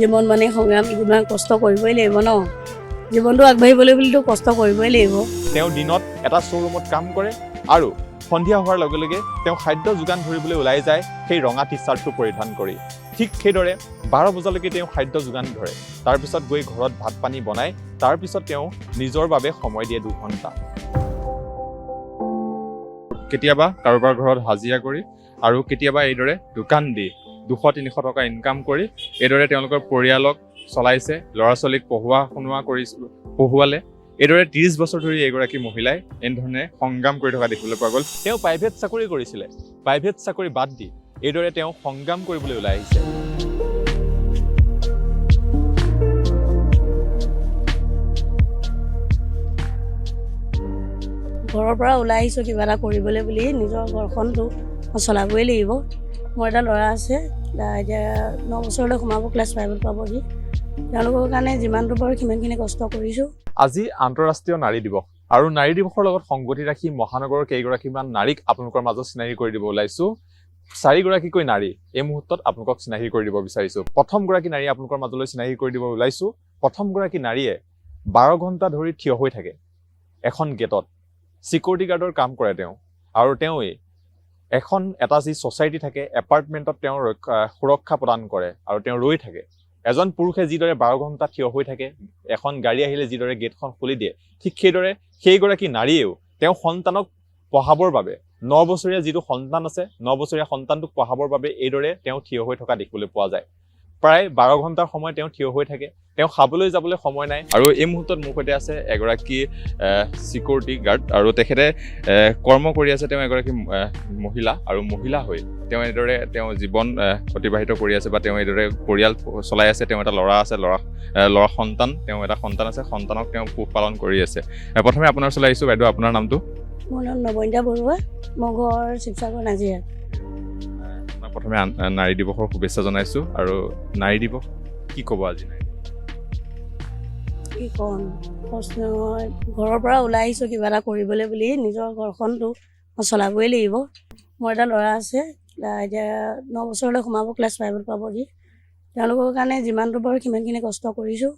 জীৱন মানে সংগ্ৰাম কিমান কষ্ট কৰিবই লাগিব ন জীৱনটো আগবাঢ়িবলৈ বুলিতো কষ্ট কৰিবই লাগিব তেওঁ দিনত এটা শ্ব'ৰুমত কাম কৰে আৰু সন্ধিয়া হোৱাৰ লগে লগে তেওঁ খাদ্য যোগান ধৰিবলৈ ওলাই যায় সেই ৰঙা টি-চাৰ্টটো পৰিধান কৰি ঠিক সেইদৰে 12 বজালৈকে তেওঁ খাদ্য যোগান ধৰে তাৰপিছত গৈ ঘৰত ভাত পানী বনাই তাৰপিছত তেওঁ নিজৰ বাবে সময় দিয়ে 2 ঘণ্টা কেতিয়াবা কাৰোবাৰ ঘৰত হাজিৰা কৰি আৰু কেতিয়াবা এইদৰে দোকান দি 200-300 টকা ইনকাম কৰি এইদৰে তেওঁলোকৰ পৰিয়ালক চলাইছে ল'ৰা ছোৱালীক পঢ়ুৱালে এইদৰে 30 বছৰ ধৰি এগৰাকী মহিলাই এনেধৰণে সংগ্ৰাম কৰি থকা দেখিবলৈ পোৱা গ'ল তেওঁ প্ৰাইভেট চাকৰি কৰিছিলে প্ৰাইভেট চাকৰি বাদ দি এইদৰে তেওঁ সংগ্ৰাম কৰিবলৈ ওলাই আহিছে ঘৰৰ পৰা ওলাই আহিছোঁ কিবা এটা কৰিবলৈ বুলি নিজৰ ঘৰখনটো চলাবই লাগিব মোৰ এটা ল'ৰা আছে এতিয়া 9 বছৰলৈ সোমাব ক্লাছ 5ত পাবহি তেওঁলোকৰ কাৰণে যিমানটো পাৰোঁ সিমানখিনি কষ্ট কৰিছোঁ আজি আন্তঃৰাষ্ট্ৰীয় নাৰী দিৱস আৰু নাৰী দিৱসৰ লগত সংগতি ৰাখি মহানগৰৰ কেইগৰাকীমান নাৰীক আপোনালোকৰ মাজত চিনাকি কৰি দিব ওলাইছোঁ 4 গৰাকীকৈ নাৰী এই মুহূৰ্তত আপোনালোকক চিনাকি কৰি দিব বিচাৰিছোঁ প্ৰথম গৰাকী নাৰী আপোনালোকৰ মাজলৈ চিনাকি কৰি দিব ওলাইছোঁ প্ৰথম গৰাকী নাৰীয়ে 12 ঘণ্টা ধৰি থিয় হৈ থাকে এখন গেটত সিকিউৰিটি গাৰ্ডৰ কাম কৰে তেওঁ আৰু তেওঁই এটা যি সোসাইটি থাকে এপাৰ্টমেণ্টত তেওঁ সুৰক্ষা প্ৰদান কৰে আৰু তেওঁ ৰৈ থাকে এজন পুৰুষে যিদৰে 12 ঘণ্টা থিয় হৈ থাকে এখন গাড়ী আহিলে যিদৰে গেটখন খুলি দিয়ে ঠিক সেইদৰে সেইগৰাকী নাৰীয়েও তেওঁ সন্তানক পঢ়াবৰ বাবে 9 বছৰীয়া যিটো সন্তান আছে 9 বছৰীয়া সন্তানটোক পঢ়াবৰ বাবে এইদৰে তেওঁ থিয় হৈ থকা দেখিবলৈ পোৱা যায় প্ৰায় 12 ঘণ্টাৰ সময় তেওঁ থিয় হৈ থাকে তেওঁ খাবলৈ যাবলৈ সময় নাই আৰু এই মুহূৰ্তত মোৰ সৈতে আছে এগৰাকী সিকিউৰিটি গাৰ্ড আৰু তেখেতে কৰ্ম কৰি আছে তেওঁ এগৰাকী মহিলা আৰু মহিলা হৈ তেওঁ এইদৰে তেওঁ জীৱন অতিবাহিত কৰি আছে বা তেওঁ এইদৰে পৰিয়াল চলাই আছে তেওঁ এটা ল'ৰা আছে ল'ৰা সন্তান তেওঁ এটা সন্তান আছে সন্তানক তেওঁ পোহপালন কৰি আছে প্ৰথমে আপোনাৰ ওচৰলৈ আহিছোঁ বাইদেউ আপোনাৰ নামটো মোৰ নাম নবনীতা বৰুৱা মোৰ ঘৰ শিৱসাগৰ নাজিৰা প্ৰথমে নাৰী দিৱসৰ শুভেচ্ছা জনাইছোঁ আৰু নাৰী দিৱস কি ক'ব আজি কি ক'ম ঘৰৰ পৰা ওলাই আহিছোঁ কিবা এটা কৰিবলৈ বুলি নিজৰ ঘৰখনটো চলাবই লাগিব মোৰ এটা ল'ৰা আছে এতিয়া 9 বছৰলৈ সোমাব ক্লাছ 5ত পাবহি তেওঁলোকৰ কাৰণে যিমানটো পাৰোঁ সিমানখিনি কষ্ট কৰিছোঁ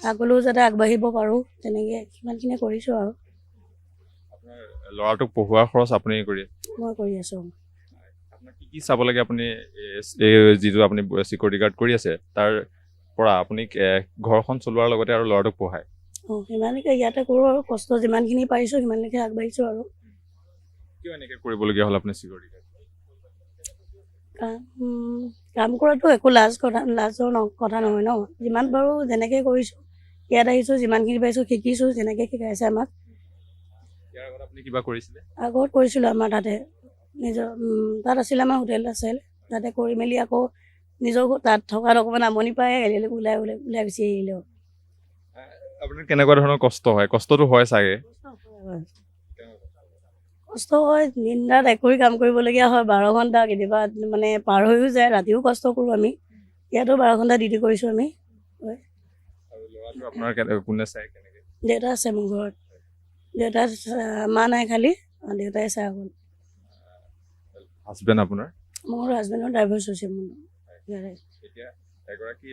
আগলৈও যাতে আগবাঢ়িব পাৰোঁ তেনেকৈ সিমানখিনি কৰিছোঁ আৰু আপোনাৰ ল'ৰাটোক পঢ়োৱাৰ খৰচ আপুনি কৰি মই কৰি আছোঁ আপোনাক কি চাব লাগে আপুনি এই যিটো আপুনি সিকিউৰিটি গাৰ্ড কৰি আছে তাৰ পৰা আপুনি ঘৰখন চলোৱাৰ লগতে আৰু ল'ৰাটোক পঢ়ায় সিমানকৈ ইয়াতে কৰোঁ আৰু কষ্ট যিমানখিনি পাৰিছোঁ সিমানলৈকে আগবাঢ়িছোঁ আৰু কিয় এনেকৈ কৰিবলগীয়া হ'ল আপুনি সিকিউৰিটি গাৰ্ড কাম কৰাটো একো লাজৰ কথা নহয় ন যিমান পাৰোঁ যেনেকৈ কৰিছোঁ ইয়াত আহিছোঁ যিমানখিনি পাৰিছোঁ শিকিছোঁ যেনেকৈ শিকাইছে আমাক ইয়াৰ আগত আপুনি কিবা কৰিছিলে আগত কৰিছিলোঁ আমাৰ তাতে নিজৰ তাত আছিলে আমাৰ হোটেল আছিল তাতে কৰি মেলি আকৌ নিজৰ তাত থকাত অকণমান আমনি পায় ওলাই গুচি আহিলোঁ আপোনাৰ কেনেকুৱা ধৰণৰ কষ্ট হয় কষ্টটো হয় চাগে কষ্ট হয় দিন ৰাত একুৰি কাম কৰিবলগীয়া হয় 12 ঘণ্টা কেতিয়াবা মানে পাৰ হৈও যায় ৰাতিও কষ্ট কৰোঁ আমি ইয়াতো 12 ঘণ্টা ডিউটি কৰিছোঁ আমি দেউতা আছে মোৰ ঘৰত দেউতা মা নাই খালি দেউতাই চাই গ'ল হাজবেণ্ড আপোনাৰ মোৰ হাজবেণ্ডৰ ডাইভৰ্চ হৈছে মোৰ এতিয়া এগৰাকী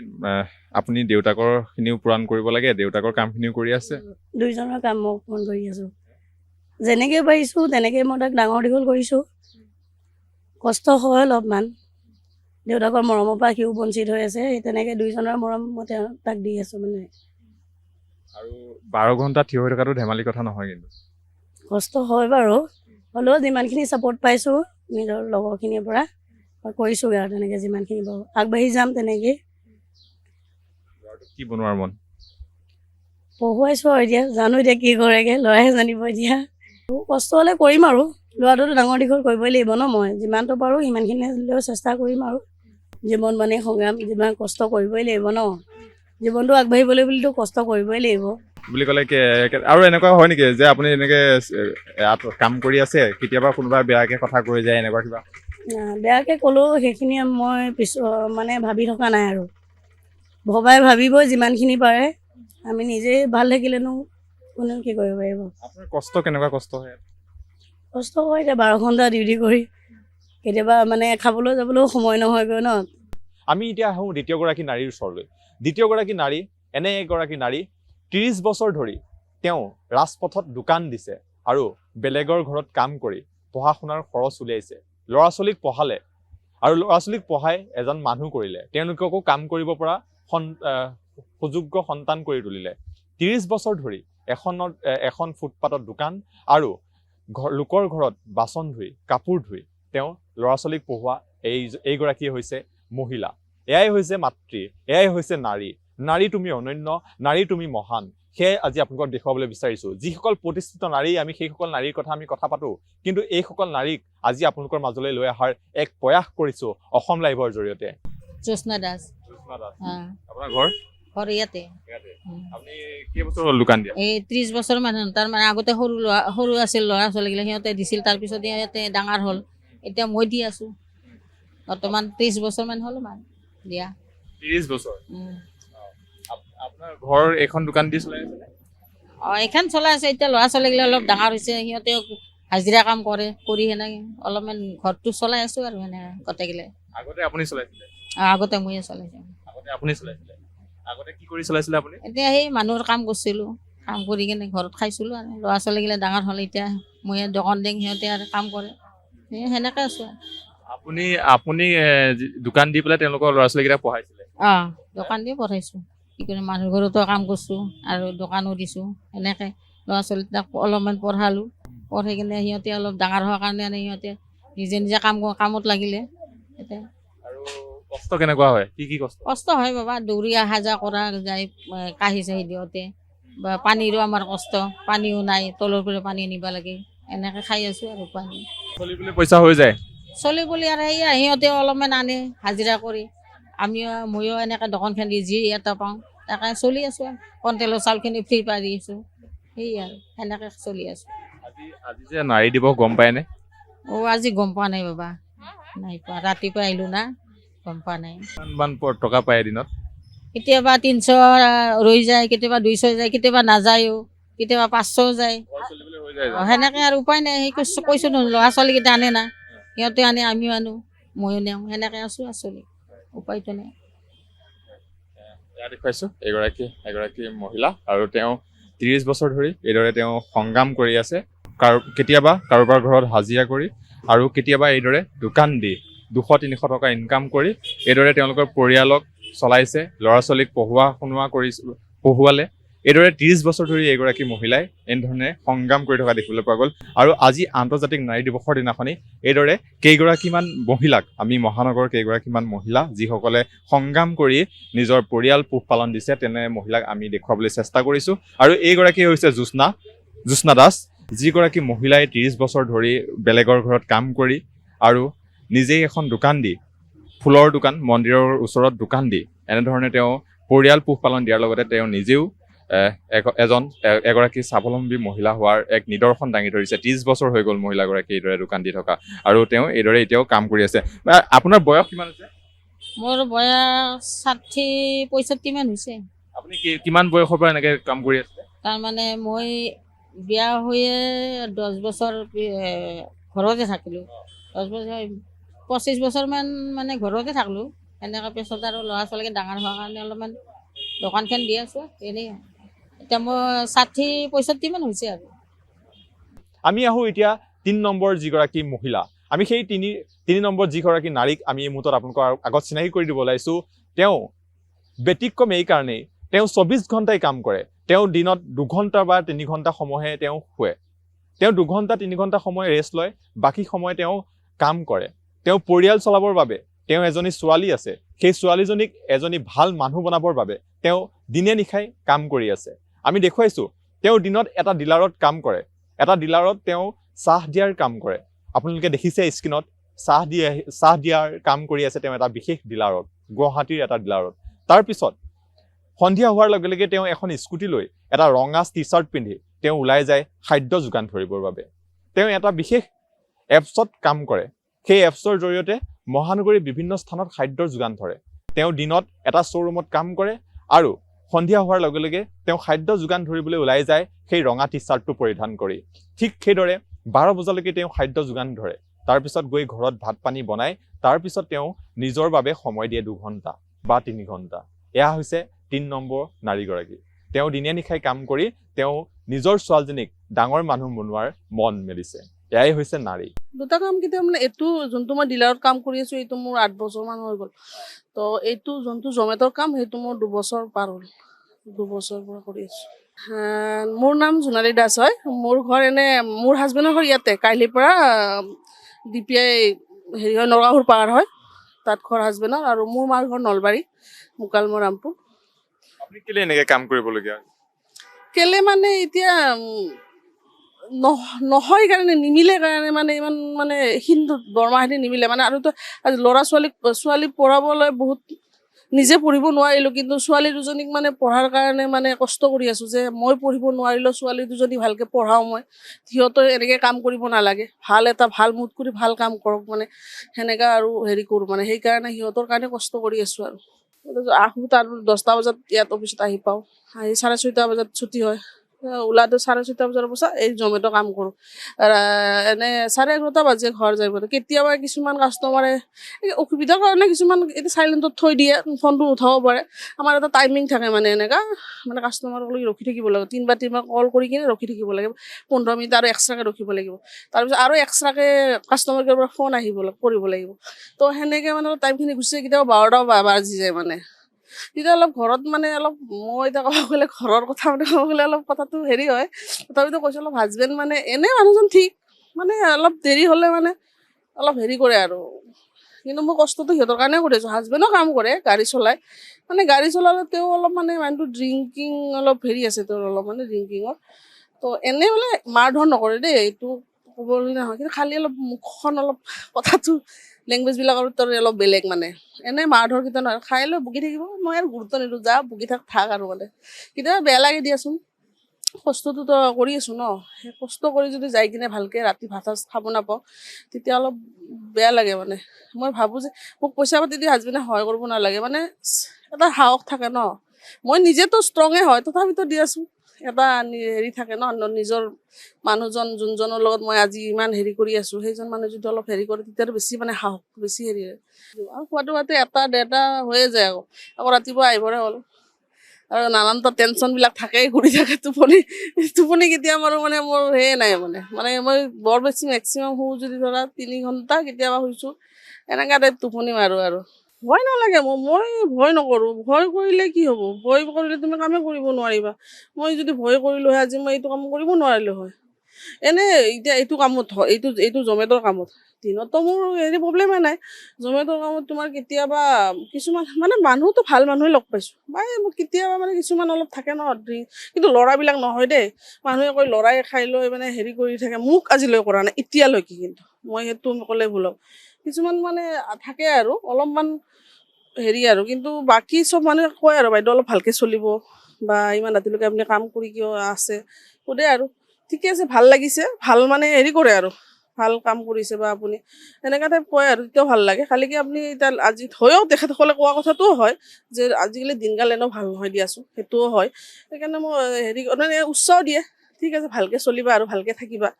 আপুনি দেউতাকৰ খিনিও পূৰণ কৰিব লাগে দেউতাকৰ কামখিনিও কৰি আছে দুইজনৰ কাম মই পূৰণ কৰি আছোঁ যেনেকৈ পাৰিছোঁ তেনেকৈ মই তাক ডাঙৰ দীঘল কৰিছোঁ কষ্ট হয় অলপমান দেউতাকৰ মৰমৰ পৰা সিও বঞ্চিত হৈ আছে সেই তেনেকৈ দুইজনৰ মৰম মই তাক দি আছোঁ মানে আৰু 12 ঘণ্টা থিয় হৈ থকাটো ধেমালি কথা নহয় কিন্তু কষ্ট হয় বাৰু হ'লেও যিমানখিনি ছাপৰ্ট পাইছোঁ নিজৰ লগৰখিনিৰ পৰা কৰিছোঁগৈ আৰু তেনেকৈ যিমানখিনি পাৰোঁ আগবাঢ়ি যাম তেনেকৈ কি বনোৱাৰ মন পঢ়ুৱাইছোঁ আৰু এতিয়া জানো এতিয়া কি কৰেগৈ ল'ৰাই জানিব এতিয়া কষ্ট হ'লে কৰিম আৰু ল'ৰাটোতো ডাঙৰ দীঘল কৰিবই লাগিব ন মই যিমানটো পাৰোঁ সিমানখিনি হ'লেও চেষ্টা কৰিম আৰু জীৱন মানে সংগ্ৰাম যিমান কষ্ট কৰিবই লাগিব ন জীৱনটো আগবাঢ়িবলৈ বুলিতো কষ্ট কৰিবই লাগিব বুলি ক'লে আৰু এনেকুৱা হয় নেকি যে আপুনি এনেকৈ কাম কৰি আছে কেতিয়াবা কোনোবা বেয়াকৈ কথা কৈ যায় এনেকুৱা কিবা বেয়াকৈ ক'লেও সেইখিনি মই মানে ভাবি থকা নাই আৰু ভবাই ভাবিবই যিমানখিনি পাৰে আমি নিজেই ভাল থাকিলেনো কোনেও কি কৰিব পাৰিব আপোনাৰ কষ্ট কেনেকুৱা কষ্ট হয় কষ্ট হয় এতিয়া 12 ঘণ্টা ডিউটি কৰি কেতিয়াবা মানে খাবলৈ যাবলৈও সময় নহয়গৈ ন আমি এতিয়া আহোঁ দ্বিতীয়গৰাকী নাৰীৰ ওচৰলৈ। দ্বিতীয়গৰাকী নাৰী এনে এগৰাকী নাৰী 30 বছৰ ধৰি তেওঁ ৰাজপথত দোকান দিছে আৰু বেলেগৰ ঘৰত কাম কৰি পঢ়া শুনাৰ খৰচ উলিয়াইছে। ল'ৰা ছোৱালীক পঢ়ালে আৰু ল'ৰা ছোৱালীক পঢ়াই এজন মানুহ কৰিলে, তেওঁলোককো কাম কৰিব পৰা সুযোগ্য সন্তান কৰি তুলিলে। 30 বছৰ ধৰি এখন ফুটপাতত দোকান আৰু লোকৰ ঘৰত বাচন ধুই কাপোৰ ধুই তেওঁ ল'ৰা ছোৱালীক পঢ়োৱা এইগৰাকী হৈছে মহিলা। এয়াই হৈছে মাতৃ, এয়াই হৈছে নাৰী। নাৰী তুমি অনন্য, নাৰী তুমি মহান। সেয়াই আজি আপোনালোকক দেখুৱাবলৈ বিচাৰিছোঁ। যিসকল প্ৰতিষ্ঠিত নাৰী আমি সেইসকল নাৰীৰ কথা আমি কথা পাতোঁ, কিন্তু এইসকল নাৰীক আজি আপোনালোকৰ মাজলৈ লৈ অহাৰ এক প্ৰয়াস কৰিছোঁ অসম লাইভৰ জৰিয়তে। জ্যোৎস্না দাস। আপোনাৰ ঘৰ ইয়াতে। আপুনি কেইবছৰ হ'ল দোকান দিয়া? এই 30 বছৰ মান হ'ল। তাৰমানে আগতে সৰু আছিল ল'ৰা ছোৱালীগিলা, সিহঁতে দিছিল, তাৰপিছত সিহঁতে ডাঙৰ হ'ল, এতিয়া মই দি আছোঁ। বৰ্তমান 30 বছৰ মান হ'ল মান দিয়া। 30 বছৰ। আপোনাৰ ঘৰ এখন দোকান দি চলাই আছে? এইখন চলাই আছে। এতিয়া ল'ৰা ছোৱালীগিলা অলপ ডাঙৰ হৈছে, সিহঁতেও হাজিৰা কাম কৰে, কৰি সেনেকৈ অলপমান ঘৰটো চলাই আছোঁ আৰু সেনেকৈ গোটেইগিলা। আগতে আপুনি চলাইছিলে? আগতে ময়ে চলাইছোঁ। আগতে আপুনি চলাইছিলে? আগতে কি কৰি চলাইছিলে আপুনি? এতিয়া সেই মানুহৰ কাম কৰিছিলোঁ, কাম কৰি কিনে ঘৰত খাইছিলোঁ আৰু ল'ৰা ছোৱালীগিলা ডাঙৰ হ'ল, এতিয়া মই দোকান দিং, সিহঁতে আৰু কাম কৰে, সেনেকৈ আছোঁ আৰু। আপুনি দোকান দি পেলাই তেওঁলোকৰ ল'ৰা ছোৱালীকেইটা পঢ়াইছিলে? দোকান দিয়ে পঠাইছোঁ। কি কৰি মানুহৰ ঘৰতো কাম কৰিছোঁ আৰু দোকানো দিছোঁ, এনেকৈ ল'ৰা ছোৱালীকেইটাক অলপমান পঢ়ালোঁ। পঢ়াই কিনে সিহঁতে অলপ ডাঙৰ হোৱাৰ কাৰণে সিহঁতে নিজে নিজে কামত লাগিলে। এতিয়া আৰু কষ্ট কেনেকুৱা হয়? কি কষ্ট? কষ্ট হয় বাবা, দৌৰি অহা যোৱা কৰা যায়, কাঁহী চাহী দিওঁতে, বা পানীৰো আমাৰ কষ্ট, পানীও নাই, তলৰ পৰা পানী নিব লাগে, এনেকৈ খাই আছোঁ আৰু পানী চলিবলৈ পইচা হৈ যায়? চলি বুলি আৰু সেয়া সিহঁতেও অলপমান আনে হাজিৰা কৰি, ময়ো এনেকৈ দোকানখন দি যি এটা পাওঁ তাকে চলি আছোঁ আৰু। কণ্ট্ৰলৰ চাউলখিনি ফ্ৰী পাই দি আছোঁ, সেয়ে আৰু সেনেকৈ চলি আছোঁ। আজি যে নাৰী দিৱস গম পায়নে? আজি গম পোৱা নাই বাবা, নাই পোৱা, ৰাতিপুৱা আহিলোঁ না, গম পোৱা নাই। কিমান টকা পায় এদিনত? কেতিয়াবা 300 ৰৈ যায়, কেতিয়াবা 200 যায়, কেতিয়াবা নাযায়ও, কেতিয়াবা 500 যায়। সেনেকৈ আৰু উপায় নাই। সেই কৈছোঁ ন, ল'ৰা ছোৱালীকেইটা আনে না, সিহঁতে আনে, আমিও আনো, ময়ো নিওঁ, সেনেকৈ আছোঁ চলি, উপায়টো নাই। দেখুৱাইছোঁ এগৰাকী মহিলা, আৰু তেওঁ 30 বছৰ ধৰি এইদৰে তেওঁ সংগ্ৰাম কৰি আছে। কেতিয়াবা কাৰোবাৰ ঘৰত হাজিৰা কৰি আৰু কেতিয়াবা এইদৰে দোকান দি 200-300 টকা ইনকাম কৰি এইদৰে তেওঁলোকৰ পৰিয়ালক চলাইছে, ল'ৰা ছোৱালীক পঢ়ুৱালে। এইদৰে 30 বছৰ ধৰি এগৰাকী মহিলাই এনেধৰণে সংগ্ৰাম কৰি থকা দেখিবলৈ পোৱা গ'ল। আৰু আজি আন্তৰ্জাতিক নাৰী দিৱসৰ দিনাখনি এইদৰে কেইগৰাকীমান মহিলাক, আমি মহানগৰৰ কেইগৰাকীমান মহিলা যিসকলে সংগ্ৰাম কৰি নিজৰ পৰিয়াল পোহপালন দিছে, তেনে মহিলাক আমি দেখুৱাবলৈ চেষ্টা কৰিছোঁ। আৰু এইগৰাকী হৈছে জ্যোৎস্না দাস, যিগৰাকী মহিলাই 30 বছৰ ধৰি বেলেগৰ ঘৰত কাম কৰি আৰু নিজেই এখন দোকান দি, ফুলৰ দোকান, মন্দিৰৰ ওচৰত দোকান দি এনেধৰণে তেওঁ পৰিয়াল পোহপালন দিয়াৰ লগতে তেওঁ নিজেও এগৰাকী স্বাৱলম্বী মহিলা হোৱাৰ এক নিদৰ্শন দাঙি ধৰিছে। 30 বছৰ হৈ গ'ল মহিলাগৰাকী এইদৰে দোকান দি থকা, আৰু তেওঁ এইদৰে এতিয়াও কাম কৰি আছে। আপোনাৰ বয়স কিমান হৈছে? মোৰ বয়স 60-65 মান হৈছে। আপুনি কিমান বয়সৰ পৰা এনেকৈ কাম কৰি আছে? তাৰমানে মই বিয়া হৈয়ে 10 বছৰ ঘৰতে থাকিলোঁ। 10 বছৰ 25 বছৰমান মানে ঘৰতে থাকলোঁ। এনেকৈ পিছত আৰু ল'ৰা ছোৱালীকে ডাঙৰ হোৱাৰ কাৰণে অলপমান দোকানখন দি আছোঁ, এনেই। এতিয়া মই 60-65 মান হৈছে আৰু। আমি আহোঁ এতিয়া 3 নম্বৰ যিগৰাকী মহিলা, আমি সেই তিনি নম্বৰ যিগৰাকী নাৰীক আমি এই মুহূৰ্তত আপোনালোকৰ আগত চিনাকি কৰি দিব ওলাইছোঁ। তেওঁ ব্যতিক্ৰম এই কাৰণেই, তেওঁ 24 ঘণ্টাই কাম কৰে। তেওঁ দিনত 2 ঘণ্টা বা 3 ঘণ্টা সময়হে তেওঁ শুৱে। তেওঁ 2 ঘণ্টা 3 ঘণ্টা সময় ৰেষ্ট লয়, বাকী সময় তেওঁ কাম কৰে। তেওঁ পৰিয়াল চলাবৰ বাবে, তেওঁ এজনী ছোৱালী আছে, সেই ছোৱালীজনীক এজনী ভাল মানুহ বনাবৰ বাবে তেওঁ দিনে নিশাই কাম কৰি আছে। আমি দেখুৱাইছোঁ তেওঁ দিনত এটা ডিলাৰত কাম কৰে, এটা ডিলাৰত তেওঁ চাহ দিয়াৰ কাম কৰে। আপোনালোকে দেখিছে স্ক্ৰীণত, চাহ দিয়াৰ কাম কৰি আছে তেওঁ এটা বিশেষ ডিলাৰত, গুৱাহাটীৰ এটা ডিলাৰত। তাৰপিছত সন্ধিয়া হোৱাৰ লগে লগে তেওঁ এখন স্কুটি লৈ এটা ৰঙা টি-চাৰ্ট পিন্ধি তেওঁ ওলাই যায় খাদ্য যোগান ধৰিবৰ বাবে। তেওঁ এটা বিশেষ এপছত কাম কৰে, সেই এপছৰ জৰিয়তে মহানগৰীৰ বিভিন্ন স্থানত খাদ্যৰ যোগান ধৰে। তেওঁ দিনত এটা শ্ব'ৰুমত কাম কৰে আৰু সন্ধিয়া হোৱাৰ লগে লগে তেওঁ খাদ্য যোগান ধৰিবলৈ ওলাই যায় সেই ৰঙা টি-চাৰ্টটো পৰিধান কৰি। ঠিক সেইদৰে 12 বজালৈকে তেওঁ খাদ্য যোগান ধৰে। তাৰপিছত গৈ ঘৰত ভাত পানী বনাই তাৰপিছত তেওঁ নিজৰ বাবে সময় দিয়ে 2 ঘণ্টা বা 3 ঘণ্টা। এয়া হৈছে 3 নম্বৰ নাৰীগৰাকী। তেওঁ দিনে নিশাই কাম কৰি তেওঁ নিজৰ ছোৱালীজনীক ডাঙৰ মানুহ বনোৱাৰ মন মেলিছে। এয়াই হৈছে নাৰী। দুটা কাম কেতিয়া মানে এইটো যোনটো মই ডিলাৰত কাম কৰি আছো এইটো মোৰ 8 বছৰমান হৈ গ'ল। তো এইটো যোনটো জমেটৰ কাম সেইটো মোৰ 2 বছৰ পাৰ হ'ল। 2 বছৰৰ পৰা কৰি আছো। মোৰ নাম জোনালী দাস হয়। মোৰ ঘৰ মোৰ হাজবেণ্ডৰ ঘৰ ইয়াতে কাইলিৰ পৰা DPI হেৰি হয় নগাঁৱৰ পাৰ হয়, তাত ঘৰ হাজবেণ্ডৰ। আৰু মোৰ মাৰ ঘৰ নলবাৰী মুকালমুৱা ৰামপুৰ। আপুনি কেলে এনেকৈ কাম কৰিবলগীয়া হৈছে? কেলে মানে এতিয়া নহয় কাৰণে নিমিলে কাৰণে মানে ইমান মানে হিন্দু দৰমহাখিনি নিমিলে মানে। আৰুতো ল'ৰা ছোৱালী পঢ়াবলৈ বহুত নিজে পঢ়িব নোৱাৰিলোঁ, কিন্তু ছোৱালী দুজনীক মানে পঢ়াৰ কাৰণে মানে কষ্ট কৰি আছোঁ যে মই পঢ়িব নোৱাৰিলেও ছোৱালী দুজনী ভালকৈ পঢ়াওঁ মই। সিহঁতে এনেকৈ কাম কৰিব নালাগে, ভাল মুড কৰি ভাল কাম কৰক মানে, সেনেকা আৰু হেৰি কৰোঁ মানে। সেইকাৰণে সিহঁতৰ কাৰণে কষ্ট কৰি আছোঁ আৰু আহোঁ তাৰ 10টা বজাত ইয়াত অফিচত আহি পাওঁ, আহি 6:30 বজাত ছুটি হয়। ওলাওঁতে 6:30 বজাৰ পাছত এই জমেট' কাম কৰোঁ। এনে 11:30 বাজে ঘৰ যায় পাওঁতে। কেতিয়াবা কিছুমান কাষ্টমাৰে অসুবিধাৰ কাৰণে কিছুমান এতিয়া চাইলেণ্টত থৈ দিয়ে, ফোনটো উঠাব পাৰে। আমাৰ এটা টাইমিং থাকে মানে এনেকা মানে কাষ্টমাৰক ৰখি থাকিব লাগে, 3 কল কৰি কিনে ৰখি থাকিব লাগে, 15 মিনিট আৰু এক্সট্ৰাকৈ ৰখিব লাগিব। তাৰপিছত আৰু এক্সট্ৰাকৈ কাষ্টমাৰ কেয়াৰৰ পৰা ফোন কৰিব লাগিব। তো সেনেকৈ মানে টাইমখিনি গুচি যায়, কেতিয়াবা 12টা বাজি যায় মানে। তেতিয়া অলপ ঘৰত মানে মই এতিয়া ক'ব গ'লে ঘৰৰ কথা মানে ক'ব গ'লে অলপ কথাটো হেৰি হয়। তথাপিতো কৈছোঁ অলপ হাজবেণ্ড মানে এনেই মানুহজন ঠিক, মানে অলপ দেৰি হ'লে মানে অলপ হেৰি কৰে আৰু। কিন্তু মই কষ্টটো সিহঁতৰ কাৰণে কৰি আছোঁ। হাজবেণ্ডো কাম কৰে, গাড়ী চলায়। মানে গাড়ী চলালে তেওঁ অলপ মানে মাইণ্ডটো ড্ৰিংকিং অলপ হেৰি আছে তেওঁৰ অলপ মানে ড্ৰিংকিঙৰ। তো এনেই মানে মাৰ ধৰ নকৰে দেই, এইটো ক'বলৈ নহয়, কিন্তু খালি অলপ মুখখন অলপ কথাটো লেংগুৱেজবিলাকৰ ভিতৰত অলপ বেলেগ মানে। এনেই মাৰ ধৰ কেতিয়া নহয়, খাই লৈ বকি থাকিব, মই আৰু গুৰুত্ব নিদিওঁ, যা বকি থাক আৰু মানে। কেতিয়াবা বেয়া লাগে দিয়াচোন, কষ্টটোতো কৰি আছোঁ ন। সেই কষ্ট কৰি যদি যাই কিনে ভালকৈ ৰাতি ভাত সাজ খাব নাপাওঁ তেতিয়া অলপ বেয়া লাগে মানে। মই ভাবোঁ যে মোক পইচা পাতি দি হাজবেণ্ডে সহায় কৰিব নালাগে, মানে এটা সাহস থাকে ন। মই নিজেতো ষ্ট্ৰঙে হয়, তথাপিতো দিয়াচোন এটা হেৰি থাকে ন, নিজৰ মানুহজন যোনজনৰ লগত মই আজি ইমান হেৰি কৰি আছোঁ সেইজন মানুহ যদি অলপ হেৰি কৰে তেতিয়াতো বেছি মানে সাহস বেছি হেৰি হয়। আৰু খোৱাটো 1টা 1:30 হৈয়ে যায়। আকৌ ৰাতিপুৱা আহিবৰে হ'ল আৰু নানানটা টেনশ্যনবিলাক থাকেই, ঘূৰি থাকে। টোপনি কেতিয়া মাৰোঁ মানে মোৰ সেয়ে নাই মানে মই বৰ বেছি মেক্সিমাম শুওঁ যদি ধৰা 3 ঘণ্টা, কেতিয়াবা শুইছোঁ এনেকুৱা টাইপ টোপনি মাৰোঁ আৰু। ভয় নালাগে মই ভয় নকৰোঁ। ভয় কৰিলে কি হ'ব? ভয় কৰিলে তুমি কামেই কৰিব নোৱাৰিবা। মই যদি ভয় কৰিলোঁ হয় আজি মই এইটো কাম কৰিব নোৱাৰিলোঁ হয়। এনেই এতিয়া এইটো কামত হয়, এইটো জমেটৰ কামত দিনততো মোৰ হেৰি প্ৰব্লেমে নাই। জমেটৰ কামত তোমাৰ কেতিয়াবা কিছুমান মানে মানুহতো ভাল মানুহে লগ পাইছোঁ, কেতিয়াবা মানে কিছুমান অলপ থাকে ন ড্ৰিংক, কিন্তু ল'ৰাবিলাক নহয় দেই। মানুহে কয় ল'ৰাই খাই লৈ মানে হেৰি কৰি থাকে, মোক আজিলৈ কৰা নাই এতিয়ালৈকে, কিন্তু মই সেইটো ক'লে ভুল হ'ব। কিছুমান মানে থাকে আৰু অলপমান হেৰি আৰু, কিন্তু বাকী চব মানুহে কয় আৰু বাইদেউ অলপ ভালকৈ চলিব, বা ইমান ৰাতিলৈকে আপুনি কাম কৰি কিয় আছে সোধে আৰু। ঠিকে আছে, ভাল লাগিছে, ভাল মানে হেৰি কৰে আৰু ভাল কাম কৰিছে বা আপুনি এনেকুৱা টাইপ কয় আৰু, তেতিয়াও ভাল লাগে। খালি কি আপুনি এতিয়া আজি হয়ও তেখেতসকলে কোৱা কথাটোও হয় যে আজিকালি দিনকাল এনেও ভাল নহয় দিয়াচোন, সেইটোও হয়। সেইকাৰণে মই হেৰি মানে উৎসাহ দিয়ে, ঠিক আছে ভালকৈ চলিবা আৰু ভালকৈ থাকিবা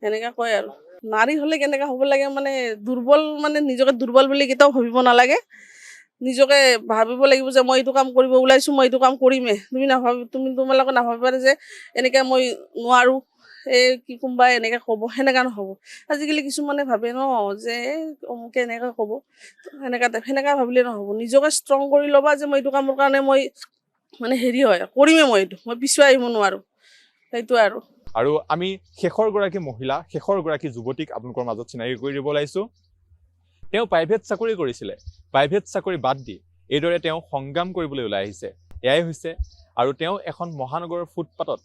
এনেকৈ কয় আৰু। নাৰী হ'লে কেনেকৈ হ'ব লাগে মানে দুৰ্বল, মানে নিজকে দুৰ্বল বুলি কেতিয়াও ভাবিব নালাগে। নিজকে ভাবিব লাগিব যে মই এইটো কাম কৰিব ওলাইছোঁ, মই এইটো কাম কৰিমেই। তোমালোকে নাভাবিবা যে এনেকৈ মই নোৱাৰোঁ, কি কোনোবাই এনেকৈ ক'ব, সেনেকুৱা নহ'ব। আজিকালি কিছুমানে ভাবে ন যে অমুকে এনেকৈ ক'ব, সেনেকুৱা ভাবিলে নহ'ব। নিজকে ষ্ট্ৰং কৰি ল'বা যে মই এইটো কামৰ কাৰণে মই মানে হেৰি হয় কৰিমেই, মই পিছুৱাই আহিব নোৱাৰোঁ, সেইটো আৰু। আৰু আমি শেষৰ গৰাকী যুৱতীক আপোনালোকৰ মাজত চিনাকি কৰি দিব ওলাইছোঁ। তেওঁ প্ৰাইভেট চাকৰি কৰিছিলে, প্ৰাইভেট চাকৰি বাদ দি এইদৰে তেওঁ সংগ্ৰাম কৰিবলৈ ওলাই আহিছে। এয়াই হৈছে, আৰু তেওঁ এখন মহানগৰৰ ফুটপাতত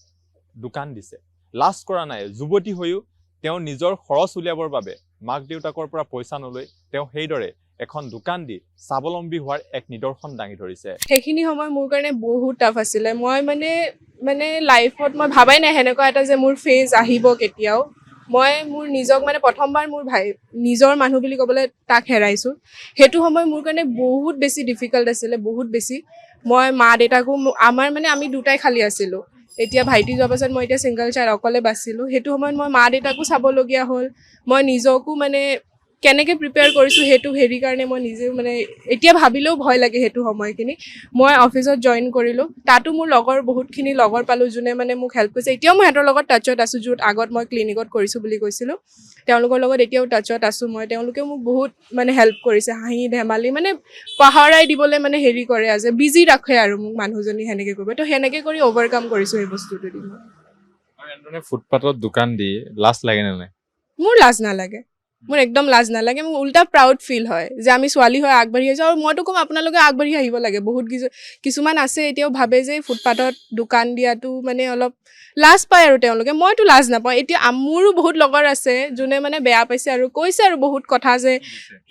দোকান দিছে। লাজ কৰা নাই, যুৱতী হৈও তেওঁ নিজৰ খৰচ উলিয়াবৰ বাবে মাক দেউতাকৰ পৰা পইচা নলৈ তেওঁ সেইদৰে এখন দোকান দি স্বাৱলম্বী হোৱাৰ এক নিদৰ্শন দাঙি ধৰিছে। সেইখিনি সময় মোৰ কাৰণে বহুত টাফ আছিলে। মই মানে লাইফত মই ভাবাই নাই সেনেকুৱা এটা যে মোৰ ফেজ আহিব কেতিয়াও। মই মোৰ নিজক মানে প্ৰথমবাৰ মোৰ নিজৰ মানুহ বুলি ক'বলৈ তাক হেৰাইছোঁ। সেইটো সময় মোৰ কাৰণে বহুত বেছি ডিফিকাল্ট আছিলে, বহুত বেছি। মই মা দেউতাকো আমি দুটাই খালী আছিলোঁ। এতিয়া ভাইটি যোৱাৰ পাছত মই এতিয়া ছিংগল চাইল্ড, অকলে বাচিলোঁ। সেইটো সময়ত মই মা দেউতাকো চাবলগীয়া হ'ল, মই নিজকো মানে কেনেকৈ প্ৰিপেয়াৰ কৰিছোঁ সেইটো হেৰি কাৰণে মই নিজেও মানে এতিয়া ভাবিলেও ভয় লাগে সেইটো সময়খিনি। মই অফিচত জইন কৰিলোঁ, তাতো মোৰ বহুতখিনি লগৰ পালোঁ যোনে মানে মোক হেল্প কৰিছে। এতিয়াও মই সিহঁতৰ লগত টাচত আছোঁ, য'ত আগত মই ক্লিনিকত কৰিছোঁ বুলি কৈছিলোঁ, তেওঁলোকৰ লগত এতিয়াও টাচত আছোঁ মই। তেওঁলোকেও মোক বহুত মানে হেল্প কৰিছে, হাঁহি ধেমালি মানে পাহৰাই দিবলৈ মানে হেৰি কৰে আছে, বিজি ৰাখে আৰু মোক মানুহজনী সেনেকৈ কৰিব। তো সেনেকৈ কৰি অভাৰকাম কৰিছোঁ সেই বস্তুটো দি মই। আৰু এনেধৰণে ফুটপাথত দোকান দি লাজ লাগে নে নাই? মোৰ লাজ নালাগে, মোৰ একদম লাজ নালাগে। মোৰ উল্টা প্ৰাউড ফিল হয় যে আমি ছোৱালী হৈ আগবাঢ়ি আহিছোঁ। আৰু মইতো ক'ম আপোনালোকে আগবাঢ়ি আহিব লাগে। কিছুমান আছে এতিয়াও ভাবে যে ফুটপাথত দোকান দিয়াটো মানে অলপ লাজ পায় আৰু তেওঁলোকে। মইতো লাজ নাপাওঁ। এতিয়া মোৰো বহুত লগৰ আছে যোনে মানে বেয়া পাইছে আৰু কৈছে আৰু বহুত কথা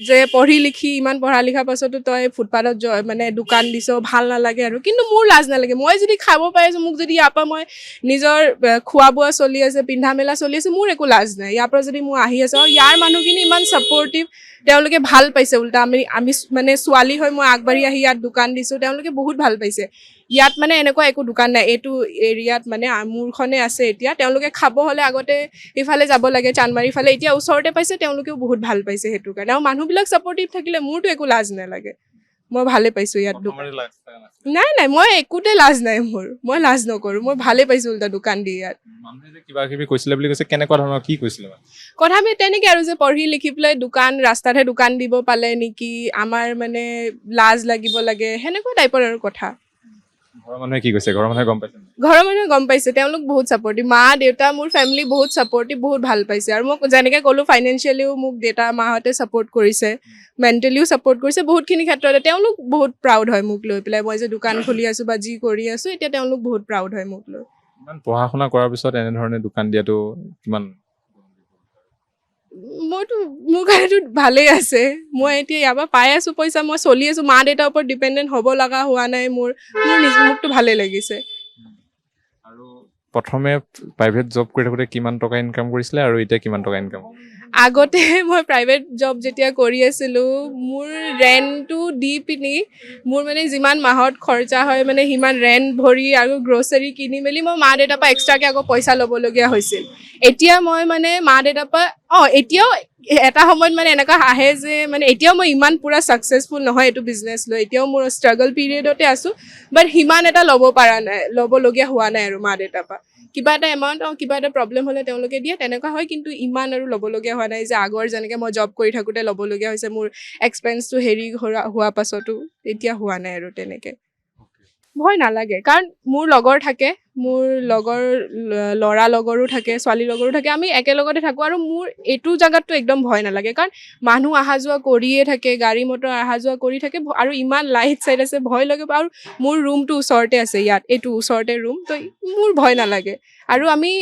যে পঢ়ি লিখি ইমান পঢ়া লিখাৰ পাছতো তই ফুটপাথত মানে দোকান দিছ, ভাল নালাগে আৰু। কিন্তু মোৰ লাজ নালাগে। মই যদি খাব পাৰিছোঁ, মোক যদি ইয়াৰ পৰা মই নিজৰ খোৱা বোৱা চলি আছে, পিন্ধা মেলা চলি আছে, মোৰ একো লাজ নাই। ইয়াৰ পৰা যদি মোৰ আহি আছে আৰু ইয়াৰ মানুহখিনি ইমান ছাপৰ্টিভ, তেওঁলোকে ভাল পাইছে। উল্টা আমি মানে ছোৱালী হৈ মই আগবাঢ়ি আহি ইয়াত দোকান দিছোঁ, তেওঁলোকে বহুত ভাল পাইছে। ইয়াত মানে এনেকুৱা একো দোকান নাই, এইটো এৰিয়াত মানে মোৰখনে আছে এতিয়া। তেওঁলোকে খাব হ'লে আগতে ইফালে যাব লাগে, চানমাৰীৰ ফালে, এতিয়া ওচৰতে পাইছে, তেওঁলোকেও বহুত ভাল পাইছে সেইটো কাৰণে। আৰু মানুহবিলাক ছাপৰ্টিভ থাকিলে মোৰতো একো লাজ নালাগে। মই ভালে পাইছোঁ ইয়াত দোকান। নাই মই একোতে লাজ নাই মোৰ, মই লাজ নকৰোঁ, মই ভালে পাইছোঁ উল্টা দোকান দি ইয়াত। মানুহে যে কিবা কিবি কৈছিলে বুলি কৈছে, কেনেকুৱা ধৰণৰ কি কৈছিলে? কথাবোৰ তেনেকৈ আৰু যে পঢ়ি লিখি পেলাই ৰাস্তাতহে দোকান দিব পালে নেকি, আমাৰ মানে লাজ লাগিব লাগে, সেনেকুৱা টাইপৰ আৰু কথা। ঘৰৰ মানুহে কি কৈছে? ঘৰৰ মানুহে গম পাইছে? ঘৰৰ মানুহে গম পাইছে, তেওঁলোক বহুত ছাপৰ্টিভ। মা দেউতা মোৰ ফেমিলি বহুত ছাপৰ্টিভ, বহুত ভাল পাইছে। আৰু মোক যেনেকৈ ক'লোঁ ফাইনেন্সিয়েলিও মোক দেউতা মাহঁতে ছাপৰ্ট কৰিছে, মেণ্টেলিও ছাপৰ্ট কৰিছে বহুতখিনি ক্ষেত্ৰতে। তেওঁলোক বহুত প্ৰাউড হয় মোক লৈ পেলাই। মই যে দোকান খুলি আছোঁ বা যি কৰি আছোঁ, এতিয়া তেওঁলোক বহুত প্ৰাউড হয় মোক লৈ। ইমান পঢ়া শুনা কৰাৰ পিছত এনেধৰণে দোকান দিয়াটো কিমান? মোৰ কাৰণেতো ভালেই আছে। মই এতিয়া ইয়াৰ পৰা পাই আছোঁ পইচা, মই চলি আছোঁ, মা দেউতাৰ ওপৰত ডিপেণ্ডেণ্ট হ'ব লগা হোৱা নাই। মোকতো ভালেই লাগিছে। আৰু প্ৰথমে প্ৰাইভেট জব কৰি থাকোঁতে কিমান টকা ইনকাম কৰিছিলে আৰু এতিয়া কিমান টকা ইনকাম? আগতে মই প্ৰাইভেট জব যেতিয়া কৰি আছিলোঁ, মোৰ ৰেণ্টটো দি পিনি মোৰ মানে যিমান মাহত খৰচা হয় মানে সিমান ৰেণ্ট ভৰি আৰু গ্ৰ'চাৰী কিনি মেলি মই মা দেউতাৰ পৰা এক্সট্ৰাকৈ আকৌ পইচা ল'বলগীয়া হৈছিল। এতিয়া মই মানে মা দেউতাৰ পৰা এতিয়াও এটা সময়ত মানে এনেকুৱা আহে যে মানে এতিয়াও মই ইমান পূৰা ছাকচেছফুল নহয় এইটো বিজনেছ লৈ, এতিয়াও মোৰ ষ্ট্ৰাগল পিৰিয়ডতে আছোঁ। বাট সিমান এটা ল'বলগীয়া হোৱা নাই আৰু মা দেউতাৰ পৰা। কিবা এটা এমাউণ্ট কিবা এটা প্ৰব্লেম হ'লে তেওঁলোকে দিয়ে, তেনেকুৱা হয়। কিন্তু ইমান আৰু ল'বলগীয়া হোৱা নাই যে আগৰ যেনেকৈ মই জব কৰি থাকোঁতে ল'বলগীয়া হৈছে মোৰ এক্সপেন্সটো হেৰি হোৱা পাছতো, এতিয়া হোৱা নাই আৰু তেনেকৈ। ভয় নালাগে, কাৰণ মোৰ লগৰ থাকে, মোৰ লগৰ ল'ৰা লগৰো থাকে, ছোৱালী লগৰো থাকে, আমি একেলগতে থাকোঁ। আৰু মোৰ এইটো জেগাততো একদম ভয় নালাগে, কাৰণ মানুহ অহা যোৱা কৰিয়ে থাকে, গাড়ী মটৰ অহা যোৱা কৰি থাকে, আৰু ইমান লাইট চাইট আছে, ভয় লাগে। আৰু মোৰ ৰুমটো ওচৰতে আছে ইয়াত, এইটো ওচৰতে ৰুম, তো মোৰ ভয় নালাগে। আৰু আমি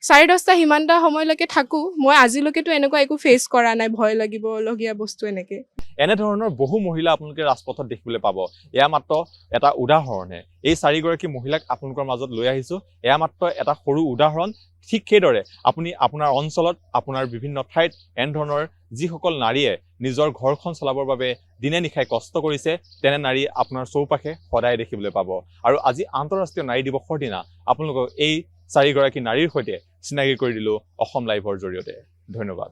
10:30 সিমানটা সময়লৈকে থাকোঁ। মই আজিলৈকেতো এনেকুৱা একো ফেচ কৰা নাই, ভয় লাগিবলগীয়া বস্তু এনেকৈ। এনেধৰণৰ বহু মহিলা আপোনালোকে ৰাজপথত দেখিবলৈ পাব। এয়া মাত্ৰ এটা উদাহৰণহে। এই 4গৰাকী মহিলাক আপোনালোকৰ মাজত লৈ আহিছোঁ। এয়া মাত্ৰ এটা সৰু উদাহৰণ। ঠিক সেইদৰে আপুনি আপোনাৰ অঞ্চলত, আপোনাৰ বিভিন্ন ঠাইত এনেধৰণৰ যিসকল নাৰীয়ে নিজৰ ঘৰখন চলাবৰ বাবে দিনে নিশাই কষ্ট কৰিছে, তেনে নাৰী আপোনাৰ চৌপাশে সদায় দেখিবলৈ পাব। আৰু আজি আন্তঃৰাষ্ট্ৰীয় নাৰী দিৱসৰ দিনা আপোনালোকক এই 4গৰাকী নাৰীৰ সৈতে চিনাকি কৰি দিলোঁ অসম লাইভৰ জৰিয়তে। ধন্যবাদ।